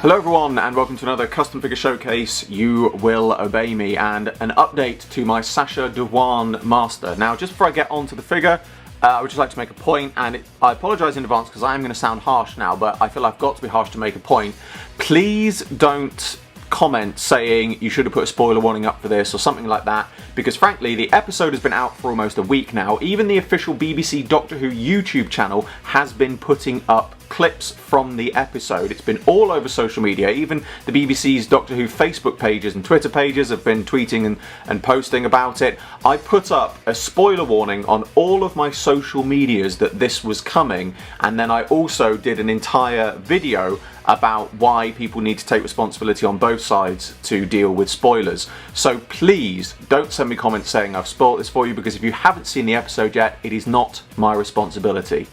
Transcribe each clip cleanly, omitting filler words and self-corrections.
Hello everyone and welcome to another custom figure showcase, You Will Obey Me, and an update to my Sacha Dhawan Master. Now just before I get on to the figure, I would just like to make a point, and I apologise in advance because I am going to sound harsh now, but I feel I've got to be harsh to make a point. Please don't comment saying you should have put a spoiler warning up for this or something like that, because frankly the episode has been out for almost a week now. Even the official BBC Doctor Who YouTube channel has been putting up clips from the episode. It's been all over social media. Even the BBC's Doctor Who Facebook pages and Twitter pages have been tweeting and posting about it. I put up a spoiler warning on all of my social medias that this was coming, and then I also did an entire video about why people need to take responsibility on both sides to deal with spoilers. So please don't send me comments saying I've spoiled this for you, because if you haven't seen the episode yet, it is not my responsibility.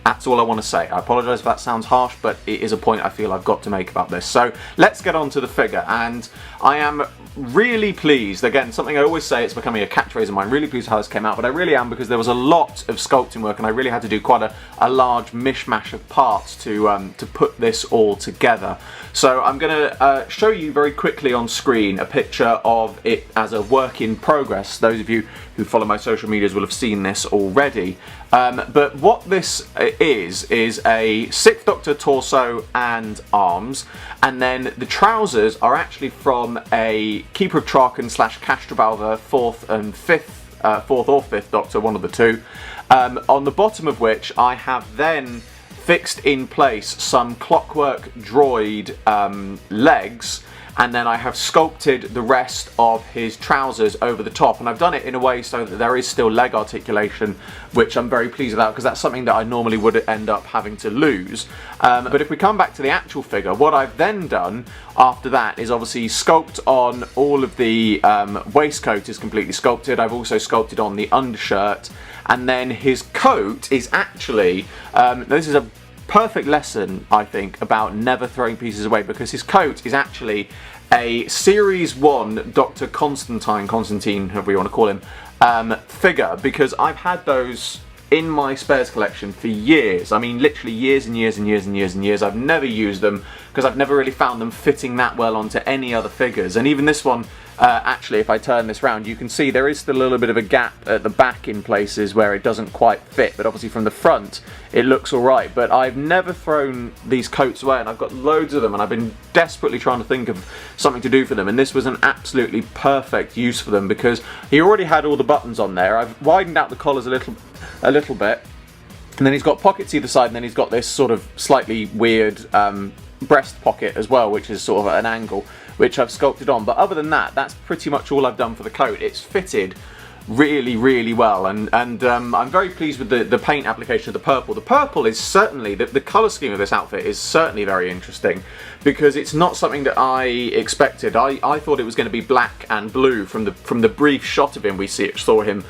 That's all I want to say. I apologise if that sounds harsh, but it is a point I feel I've got to make about this. So let's get on to the figure, and I am really pleased. Again, something I always say, it's becoming a catchphrase of mine, really pleased how this came out, but I really am, because there was a lot of sculpting work and I really had to do quite a large mishmash of parts to put this all together. So I'm going to show you very quickly on screen a picture of it as a work in progress. Those of you who follow my social medias will have seen this already. But what this is a 6th Doctor torso and arms, and then the trousers are actually from a Keeper of Traken / Castrovalva 4th or 5th Doctor, one of the two, on the bottom of which I have then fixed in place some Clockwork Droid legs, and then I have sculpted the rest of his trousers over the top, and I've done it in a way so that there is still leg articulation, which I'm very pleased about, because that's something that I normally would end up having to lose. But if we come back to the actual figure, what I've then done after that is obviously sculpt on all of the waistcoat is completely sculpted. I've also sculpted on the undershirt, and then his coat is actually, this is a perfect lesson, I think, about never throwing pieces away, because his coat is actually a Series 1 Dr. Constantine, however you want to call him, figure, because I've had those in my spares collection for years. I mean, literally years and years and years and years and years. I've never used them because I've never really found them fitting that well onto any other figures. And even this one, actually, if I turn this round, you can see there is still a little bit of a gap at the back in places where it doesn't quite fit, but obviously from the front it looks alright. But I've never thrown these coats away, and I've got loads of them, and I've been desperately trying to think of something to do for them, and this was an absolutely perfect use for them, because he already had all the buttons on there. I've widened out the collars a little bit, and then he's got pockets either side, and then he's got this sort of slightly weird breast pocket as well, which is sort of at an angle, which I've sculpted on. But other than that, that's pretty much all I've done for the coat. It's fitted really, really well, and I'm very pleased with the paint application of the purple. The purple is certainly, the colour scheme of this outfit is certainly very interesting, because it's not something that I expected. I thought it was going to be black and blue from the brief shot of him we saw him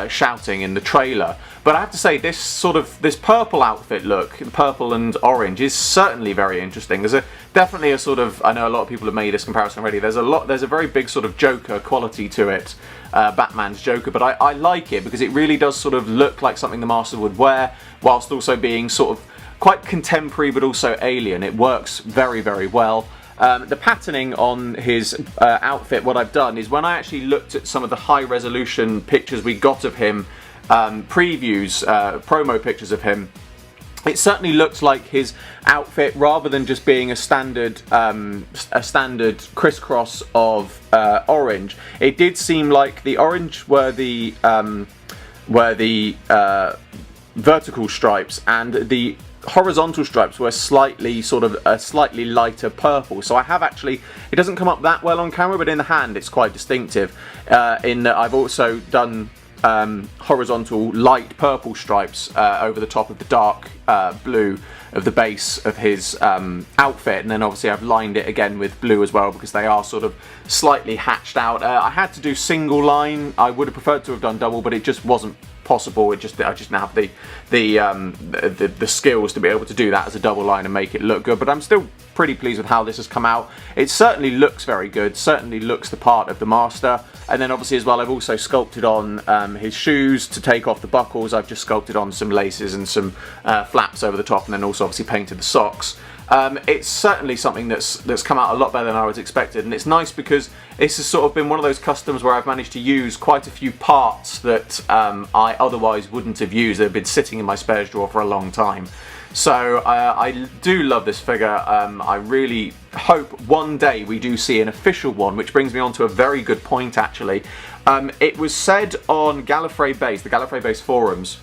shouting in the trailer. But I have to say, this purple outfit look, purple and orange, is certainly very interesting. There's definitely a sort of, I know a lot of people have made this comparison already, there's a very big sort of Joker quality to it, Batman's Joker, but I like it because it really does sort of look like something the Master would wear, whilst also being sort of quite contemporary but also alien. It works very, very well. The patterning on his outfit, what I've done is, when I actually looked at some of the high resolution pictures we got of him, previews, promo pictures of him, it certainly looks like his outfit, rather than just being a standard crisscross of orange, it did seem like the orange were the vertical stripes, and the horizontal stripes were slightly lighter purple. So I have actually, it doesn't come up that well on camera, but in the hand it's quite distinctive, in that I've also done horizontal light purple stripes over the top of the dark blue of the base of his outfit, and then obviously I've lined it again with blue as well, because they are sort of slightly hatched out. I had to do single line. I would have preferred to have done double, but it just wasn't possible. I just didn't have the skills to be able to do that as a double line and make it look good. But I'm still pretty pleased with how this has come out. It certainly looks very good, certainly looks the part of the Master. And then obviously as well, I've also sculpted on his shoes to take off the buckles. I've just sculpted on some laces and some flaps over the top, and then also obviously painted the socks. It's certainly something that's come out a lot better than I was expected, and it's nice because this has sort of been one of those customs where I've managed to use quite a few parts that I otherwise wouldn't have used. They've been sitting in my spares drawer for a long time. So I do love this figure. I really hope one day we do see an official one, which brings me on to a very good point actually. It was said on Gallifrey Base, the Gallifrey Base forums,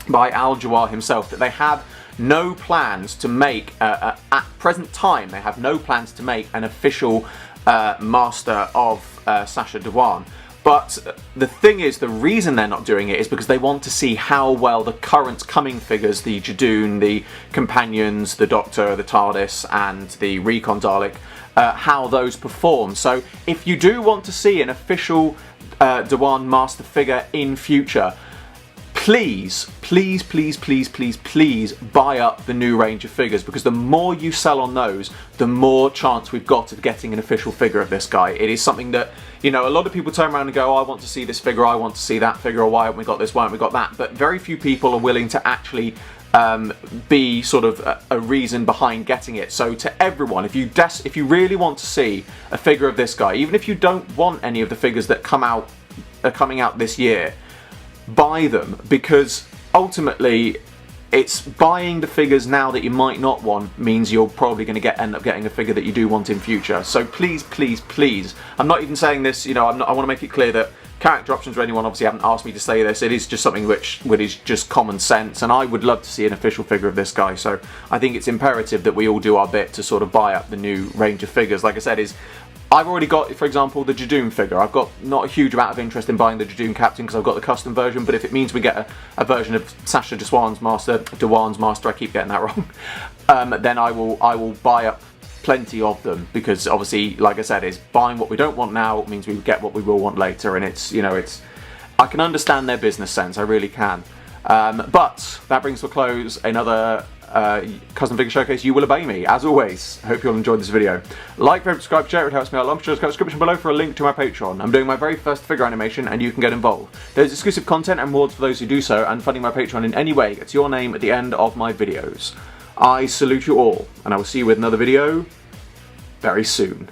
by Al Jawar himself, that they have no plans to make, at present time, they have no plans to make an official master of Sacha Dhawan. But the thing is, the reason they're not doing it is because they want to see how well the current coming figures, the Jadoon, the Companions, the Doctor, the TARDIS, and the Recon Dalek, how those perform. So if you do want to see an official Dhawan Master figure in future, please, please, please, please, please, please buy up the new range of figures, because the more you sell on those, the more chance we've got of getting an official figure of this guy. It is something that, you know, a lot of people turn around and go, oh, I want to see this figure, I want to see that figure, or why haven't we got this, why haven't we got that? But very few people are willing to actually be sort of a reason behind getting it. So to everyone, if you really want to see a figure of this guy, even if you don't want any of the figures that are coming out this year, buy them, because ultimately it's buying the figures now that you might not want means you're probably going to end up getting a figure that you do want in future. So please, please, please, I'm not even saying this, you know, I want to make it clear that character options or anyone obviously haven't asked me to say this. It is just something which is just common sense, and I would love to see an official figure of this guy. So I think it's imperative that we all do our bit to sort of buy up the new range of figures. Like I said, I've already got, for example, the Jadoon figure. I've got not a huge amount of interest in buying the Jadoon Captain because I've got the custom version, but if it means we get a version of Sacha Dhawan's Master, I keep getting that wrong, then I will buy up plenty of them, because obviously, like I said, is buying what we don't want now means we get what we will want later, and it's, you know, I can understand their business sense, I really can. But that brings to a close another custom figure showcase. You will obey me, as always. I hope you all enjoyed this video. Like, favorite, subscribe, share, it helps me out a lot. Check the description below for a link to my Patreon. I'm doing my very first figure animation, and you can get involved. There's exclusive content and rewards for those who do so, and funding my Patreon in any way gets your name at the end of my videos. I salute you all, and I will see you with another video very soon.